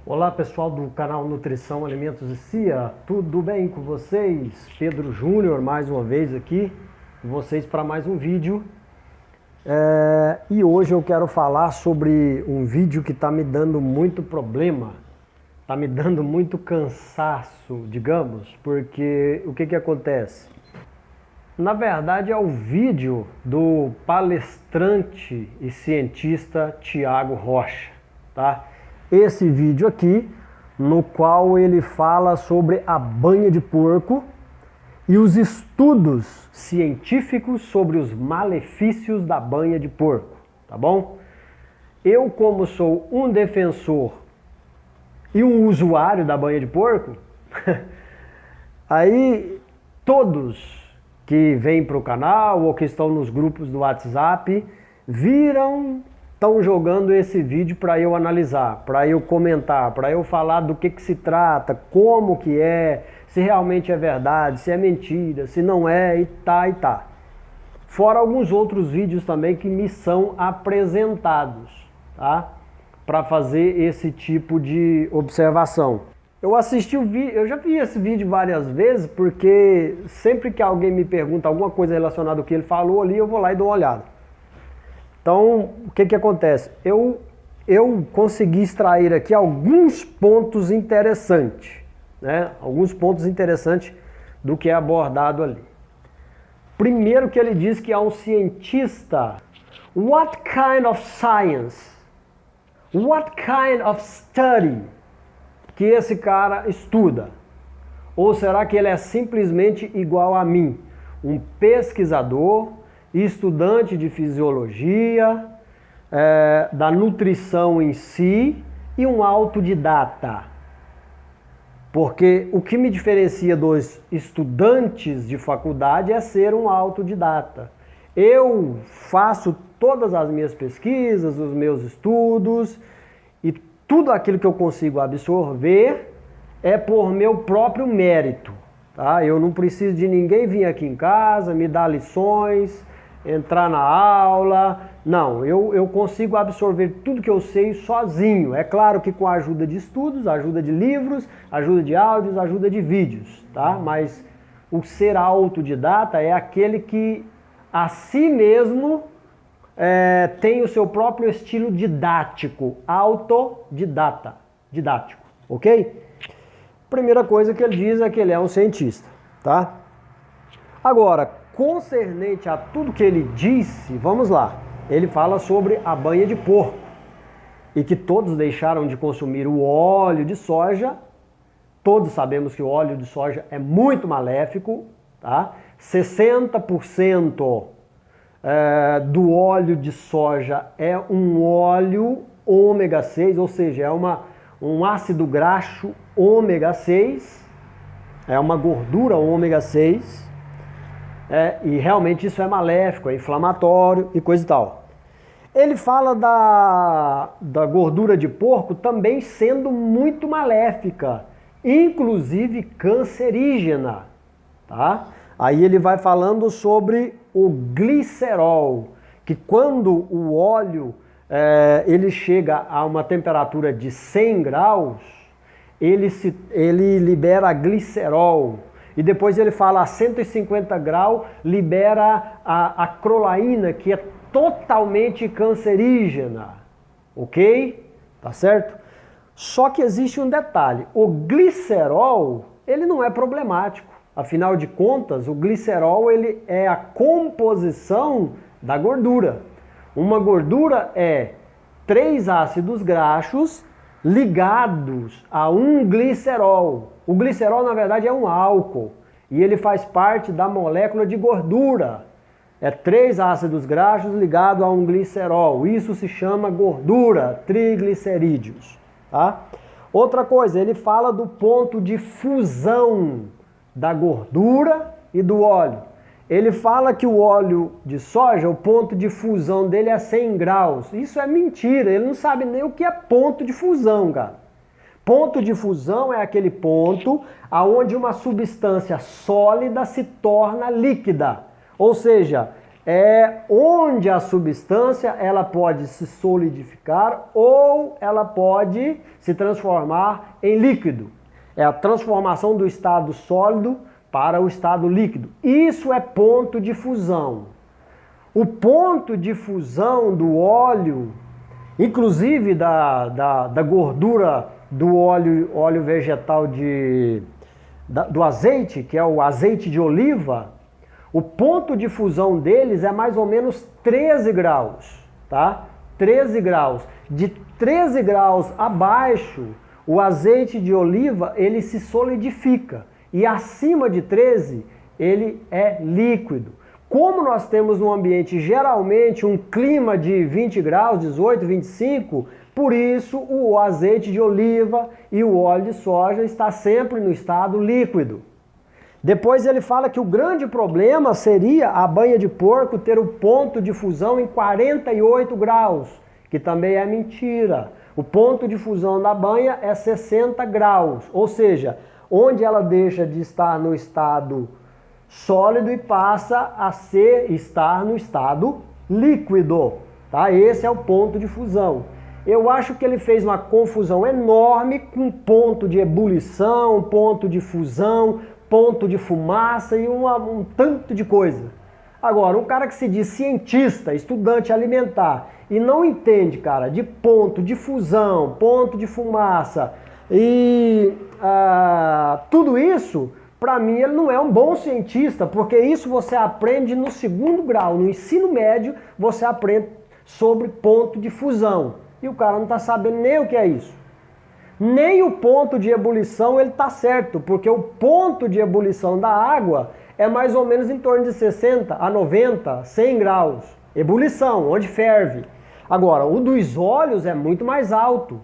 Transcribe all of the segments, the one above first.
Olá pessoal do canal Nutrição, Alimentos e CIA, tudo bem com vocês? Pedro Júnior mais uma vez aqui com vocês para mais um vídeo. E hoje eu quero falar sobre um vídeo que está me dando muito problema, está me dando muito cansaço, digamos, porque o que acontece? Na verdade é o vídeo do palestrante e cientista Tiago Rocha, tá? Esse vídeo aqui, no qual ele fala sobre a banha de porco e os estudos científicos sobre os malefícios da banha de porco, tá bom? Eu, como sou um defensor e um usuário da banha de porco, aí todos que vêm para o canal ou que estão nos grupos do WhatsApp estão jogando esse vídeo para eu analisar, para eu comentar, para eu falar do que se trata, como que é, se realmente é verdade, se é mentira, se não é e tá. Fora alguns outros vídeos também que me são apresentados, tá? Para fazer esse tipo de observação. Eu assisti o vídeo, eu já vi esse vídeo várias vezes, porque sempre que alguém me pergunta alguma coisa relacionada ao que ele falou ali, eu vou lá e dou uma olhada. Então, o que acontece? Eu consegui extrair aqui alguns pontos interessantes, né? Alguns pontos interessantes do que é abordado ali. Primeiro que ele diz que é um cientista. What kind of science? What kind of study que esse cara estuda? Ou será que ele é simplesmente igual a mim? Um pesquisador, estudante de fisiologia, da nutrição em si e um autodidata. Porque o que me diferencia dos estudantes de faculdade é ser um autodidata. Eu faço todas as minhas pesquisas, os meus estudos e tudo aquilo que eu consigo absorver é por meu próprio mérito. Tá? Eu não preciso de ninguém vir aqui em casa, me dar lições, entrar na aula. Não, eu consigo absorver tudo que eu sei sozinho. É claro que com a ajuda de estudos, ajuda de livros, ajuda de áudios, ajuda de vídeos, tá? Mas o ser autodidata é aquele que a si mesmo tem o seu próprio estilo didático, didático, ok? Primeira coisa que ele diz é que ele é um cientista, tá? Agora, concernente a tudo que ele disse, vamos lá. Ele fala sobre a banha de porco e que todos deixaram de consumir o óleo de soja. Todos sabemos que o óleo de soja é muito maléfico, tá? 60% do óleo de soja é um óleo ômega 6, ou seja, é um ácido graxo ômega 6, é uma gordura ômega 6. E realmente isso é maléfico, é inflamatório e coisa e tal. Ele fala da gordura de porco também sendo muito maléfica, inclusive cancerígena, tá? Aí ele vai falando sobre o glicerol, que quando o óleo ele chega a uma temperatura de 100 graus, ele libera glicerol. E depois ele fala a 150 graus, libera a acrolaína, que é totalmente cancerígena. Ok? Tá certo? Só que existe um detalhe. O glicerol, ele não é problemático. Afinal de contas, o glicerol ele é a composição da gordura. Uma gordura é 3 ácidos graxos ligados a um glicerol. O glicerol, na verdade, é um álcool e ele faz parte da molécula de gordura. É 3 ácidos graxos ligados a um glicerol. Isso se chama gordura, triglicerídeos. Tá? Outra coisa, ele fala do ponto de fusão da gordura e do óleo. Ele fala que o óleo de soja, o ponto de fusão dele é 100 graus. Isso é mentira, ele não sabe nem o que é ponto de fusão, cara. Ponto de fusão é aquele ponto onde uma substância sólida se torna líquida. Ou seja, é onde a substância ela pode se solidificar ou ela pode se transformar em líquido. É a transformação do estado sólido para o estado líquido. Isso é ponto de fusão. O ponto de fusão do óleo, inclusive da gordura do óleo vegetal do azeite, que é o azeite de oliva, o ponto de fusão deles é mais ou menos 13 graus, tá? 13 graus. De 13 graus abaixo, o azeite de oliva, ele se solidifica. E acima de 13, ele é líquido. Como nós temos no ambiente geralmente um clima de 20 graus, 18, 25, por isso o azeite de oliva e o óleo de soja está sempre no estado líquido. Depois ele fala que o grande problema seria a banha de porco ter o ponto de fusão em 48 graus, que também é mentira. O ponto de fusão da banha é 60 graus, ou seja, onde ela deixa de estar no estado sólido e passa a estar no estado líquido. Tá? Esse é o ponto de fusão. Eu acho que ele fez uma confusão enorme com ponto de ebulição, ponto de fusão, ponto de fumaça e um tanto de coisa. Agora, um cara que se diz cientista, estudante alimentar e não entende, cara, de ponto de fusão, ponto de fumaça e tudo isso, para mim ele não é um bom cientista, porque isso você aprende no segundo grau, no ensino médio você aprende sobre ponto de fusão e o cara não está sabendo nem o que é isso. Nem o ponto de ebulição ele está certo, porque o ponto de ebulição da água é mais ou menos em torno de 60 a 90, 100 graus. Ebulição, onde ferve. Agora, o dos óleos é muito mais alto.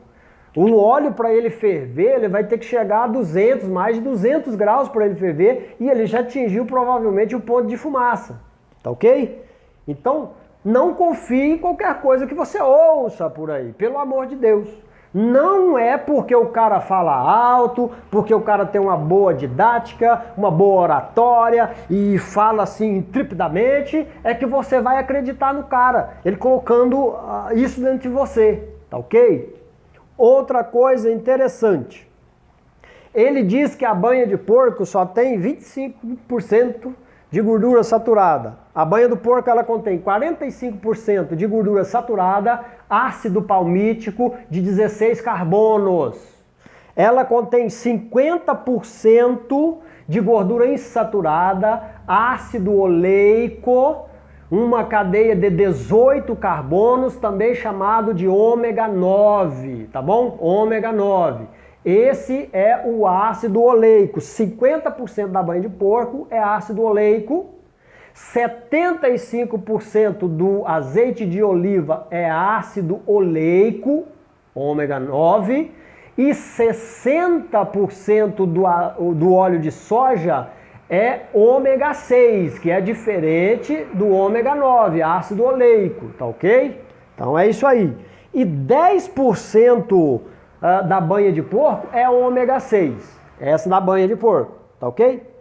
O óleo, para ele ferver, ele vai ter que chegar a 200, mais de 200 graus para ele ferver, e ele já atingiu provavelmente o ponto de fumaça. Tá ok? Então, não confie em qualquer coisa que você ouça por aí, pelo amor de Deus. Não é porque o cara fala alto, porque o cara tem uma boa didática, uma boa oratória e fala assim intrepidamente, é que você vai acreditar no cara, ele colocando isso dentro de você, tá ok? Outra coisa interessante, ele diz que a banha de porco só tem 25% de gordura saturada. A banha do porco ela contém 45% de gordura saturada, ácido palmítico de 16 carbonos. Ela contém 50% de gordura insaturada, ácido oleico, uma cadeia de 18 carbonos, também chamado de ômega 9, tá bom? Ômega 9. Esse é o ácido oleico. 50% da banha de porco é ácido oleico. 75% do azeite de oliva é ácido oleico, ômega 9. E 60% do óleo de soja é ômega 6, que é diferente do ômega 9, ácido oleico, tá ok? Então é isso aí. E 10% da banha de porco é ômega 6. Essa da banha de porco, tá ok?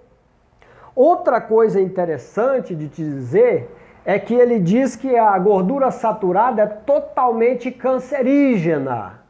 Outra coisa interessante de te dizer é que ele diz que a gordura saturada é totalmente cancerígena.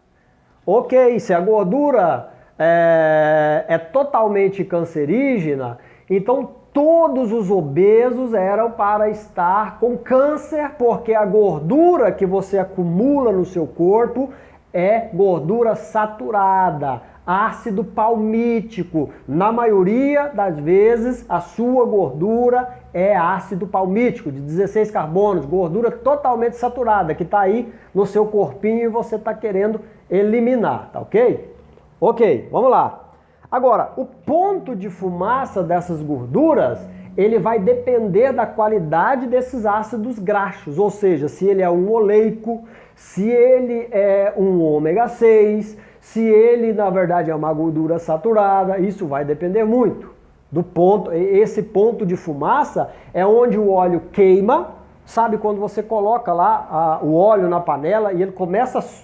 Ok, se a gordura é totalmente cancerígena, então todos os obesos eram para estar com câncer, porque a gordura que você acumula no seu corpo é gordura saturada, ácido palmítico. Na maioria das vezes, a sua gordura é ácido palmítico, de 16 carbonos, gordura totalmente saturada, que está aí no seu corpinho e você está querendo eliminar, tá ok? Ok, vamos lá. Agora, o ponto de fumaça dessas gorduras, ele vai depender da qualidade desses ácidos graxos, ou seja, se ele é um oleico, se ele é um ômega 6, se ele na verdade é uma gordura saturada, isso vai depender muito do ponto. Esse ponto de fumaça é onde o óleo queima, sabe quando você coloca lá o óleo na panela e ele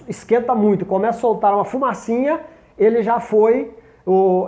esquenta muito, começa a soltar uma fumacinha, ele já foi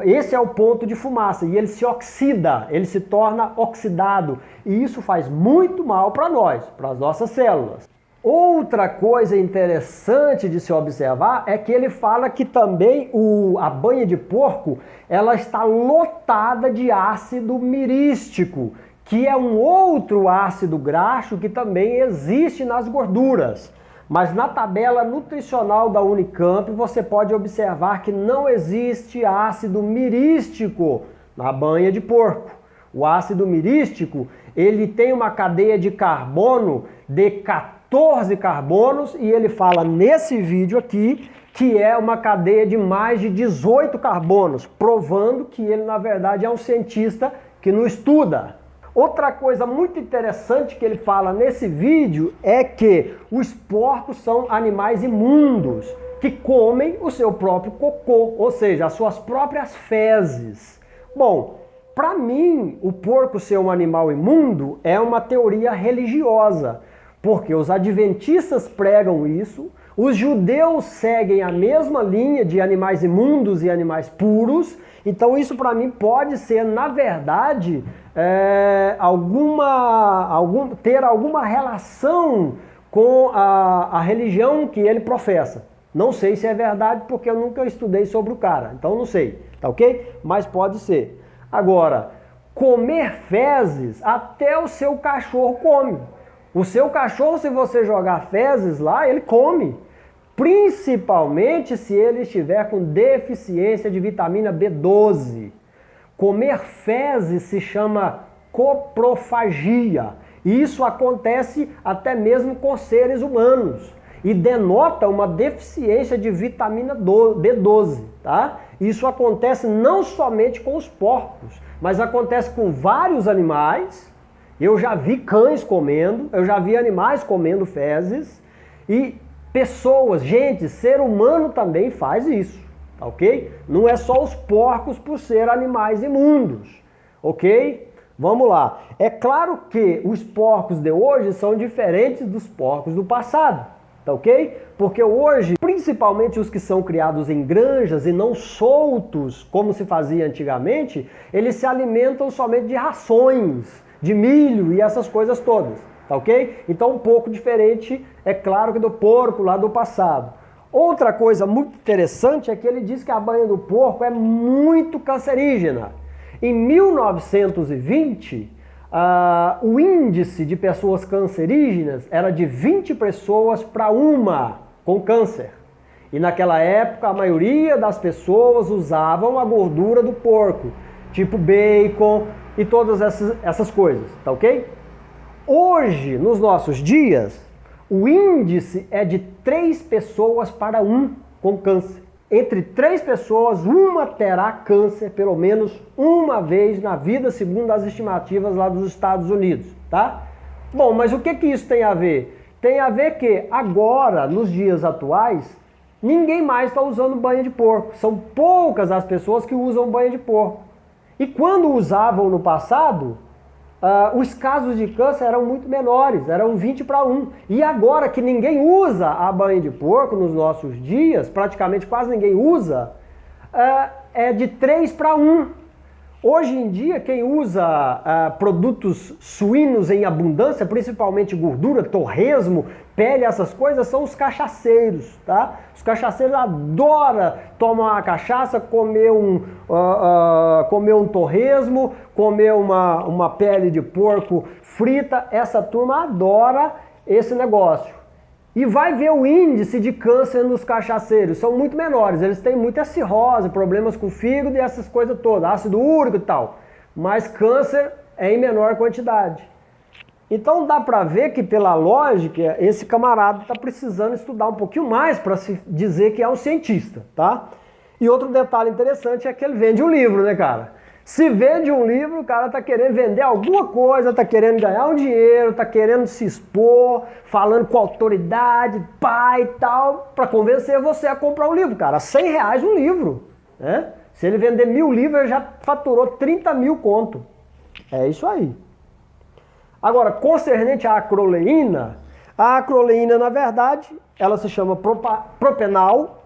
Esse é o ponto de fumaça e ele se oxida, ele se torna oxidado e isso faz muito mal para nós, para as nossas células. Outra coisa interessante de se observar é que ele fala que também a banha de porco ela está lotada de ácido mirístico, que é um outro ácido graxo que também existe nas gorduras. Mas na tabela nutricional da Unicamp você pode observar que não existe ácido mirístico na banha de porco. O ácido mirístico ele tem uma cadeia de carbono de 14 carbonos e ele fala nesse vídeo aqui que é uma cadeia de mais de 18 carbonos, provando que ele na verdade é um cientista que não estuda. Outra coisa muito interessante que ele fala nesse vídeo é que os porcos são animais imundos, que comem o seu próprio cocô, ou seja, as suas próprias fezes. Bom, para mim, o porco ser um animal imundo é uma teoria religiosa, porque os adventistas pregam isso, os judeus seguem a mesma linha de animais imundos e animais puros, então isso para mim pode ser, na verdade, ter alguma relação com a religião que ele professa. Não sei se é verdade porque eu nunca estudei sobre o cara, então não sei, tá ok? Mas pode ser. Agora, comer fezes, até o seu cachorro come. O seu cachorro, se você jogar fezes lá, ele come. Principalmente se ele estiver com deficiência de vitamina B12. Comer fezes se chama coprofagia. E isso acontece até mesmo com seres humanos. E denota uma deficiência de vitamina B12, tá? Isso acontece não somente com os porcos, mas acontece com vários animais. Eu já vi cães comendo, eu já vi animais comendo fezes e pessoas, gente, ser humano também faz isso, tá ok? Não é só os porcos por ser animais imundos, ok? Vamos lá. É claro que os porcos de hoje são diferentes dos porcos do passado, tá ok? Porque hoje, principalmente os que são criados em granjas e não soltos, como se fazia antigamente, eles se alimentam somente de rações, de milho e essas coisas todas, tá ok? Então um pouco diferente, é claro, que do porco lá do passado. Outra coisa muito interessante é que ele diz que a banha do porco é muito cancerígena. Em 1920, o índice de pessoas cancerígenas era de 20 pessoas para uma com câncer. E naquela época a maioria das pessoas usavam a gordura do porco, tipo bacon e todas essas coisas, tá ok? Hoje, nos nossos dias, o índice é de 3 pessoas para 1 com câncer. Entre 3 pessoas, uma terá câncer pelo menos uma vez na vida, segundo as estimativas lá dos Estados Unidos, tá? Bom, mas o que isso tem a ver? Tem a ver que agora, nos dias atuais, ninguém mais está usando banha de porco. São poucas as pessoas que usam banha de porco. E quando usavam no passado, os casos de câncer eram muito menores, eram 20 para 1. E agora que ninguém usa a banha de porco nos nossos dias, praticamente quase ninguém usa, é de 3 para 1. Hoje em dia, quem usa produtos suínos em abundância, principalmente gordura, torresmo, pele, essas coisas, são os cachaceiros, tá? Os cachaceiros adoram tomar uma cachaça, comer um torresmo, comer uma pele de porco frita. Essa turma adora esse negócio. E vai ver o índice de câncer nos cachaceiros, são muito menores, eles têm muita cirrose, problemas com o fígado e essas coisas todas, ácido úrico e tal, mas câncer é em menor quantidade. Então dá para ver que, pela lógica, esse camarada está precisando estudar um pouquinho mais para se dizer que é um cientista, tá? E outro detalhe interessante é que ele vende um livro, né, cara? Se vende um livro, o cara tá querendo vender alguma coisa, tá querendo ganhar um dinheiro, tá querendo se expor, falando com autoridade, pai e tal, para convencer você a comprar um livro, cara. R$100 um livro, né? Se ele vender 1000 livros, ele já faturou 30 mil conto. É isso aí. Agora, concernente à acroleína, na verdade, ela se chama propenal,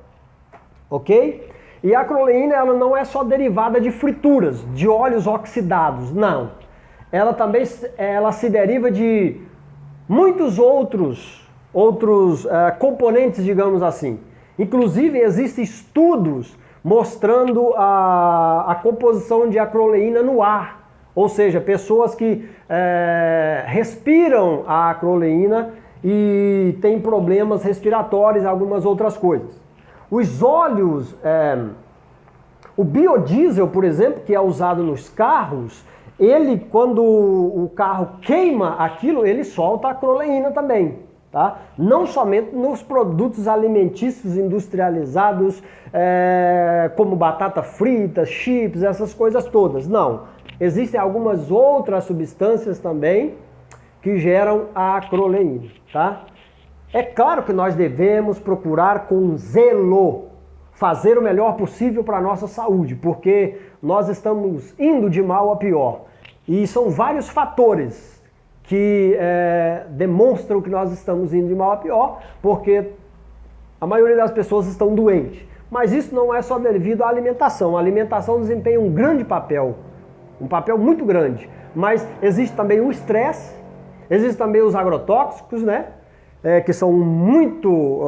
ok? E a acroleína ela não é só derivada de frituras, de óleos oxidados, não. Ela também ela se deriva de muitos outros componentes, digamos assim. Inclusive, existem estudos mostrando a composição de acroleína no ar. Ou seja, pessoas que respiram a acroleína e têm problemas respiratórios e algumas outras coisas. Os óleos, o biodiesel, por exemplo, que é usado nos carros, ele, quando o carro queima aquilo, ele solta a acroleína também. Tá? Não somente nos produtos alimentícios industrializados, como batata frita, chips, essas coisas todas. Não. Existem algumas outras substâncias também que geram a acroleína. Tá? É claro que nós devemos procurar com zelo fazer o melhor possível para a nossa saúde, porque nós estamos indo de mal a pior. E são vários fatores que demonstram que nós estamos indo de mal a pior, porque a maioria das pessoas estão doentes. Mas isso não é só devido à alimentação. A alimentação desempenha um grande papel, um papel muito grande. Mas existe também o estresse, existem também os agrotóxicos, né? Que são muito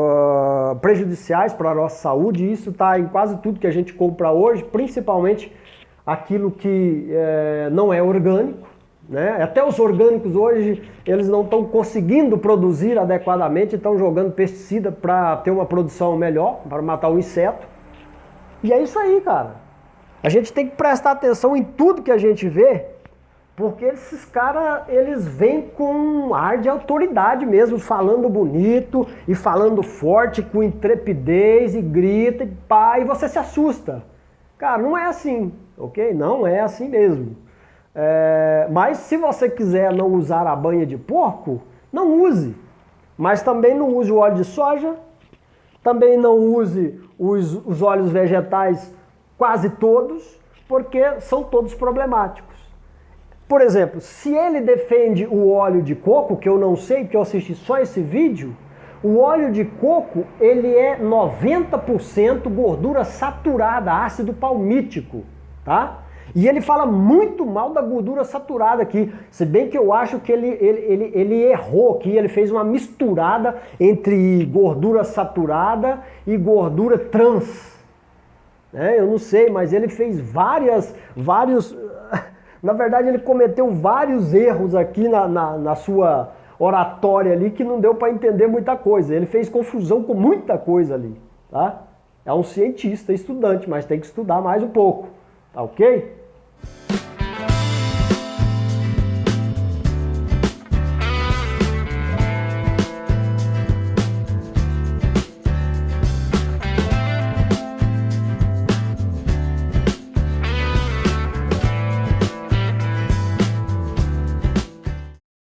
prejudiciais para a nossa saúde, e isso está em quase tudo que a gente compra hoje, principalmente aquilo que não é orgânico. Né? Até os orgânicos hoje, eles não estão conseguindo produzir adequadamente, estão jogando pesticida para ter uma produção melhor, para matar o inseto. E é isso aí, cara. A gente tem que prestar atenção em tudo que a gente vê, porque esses caras, eles vêm com um ar de autoridade mesmo, falando bonito e falando forte, com intrepidez e grita e pá, e você se assusta. Cara, não é assim, ok? Não é assim mesmo. Mas se você quiser não usar a banha de porco, não use. Mas também não use o óleo de soja, também não use os óleos vegetais quase todos, porque são todos problemáticos. Por exemplo, se ele defende o óleo de coco, que eu não sei, porque eu assisti só esse vídeo, o óleo de coco, ele é 90% gordura saturada, ácido palmítico, tá? E ele fala muito mal da gordura saturada aqui, se bem que eu acho que ele errou aqui, ele fez uma misturada entre gordura saturada e gordura trans. Eu não sei, mas ele fez vários... Na verdade, ele cometeu vários erros aqui na sua oratória ali que não deu para entender muita coisa. Ele fez confusão com muita coisa ali, tá? É um cientista, estudante, mas tem que estudar mais um pouco, tá ok?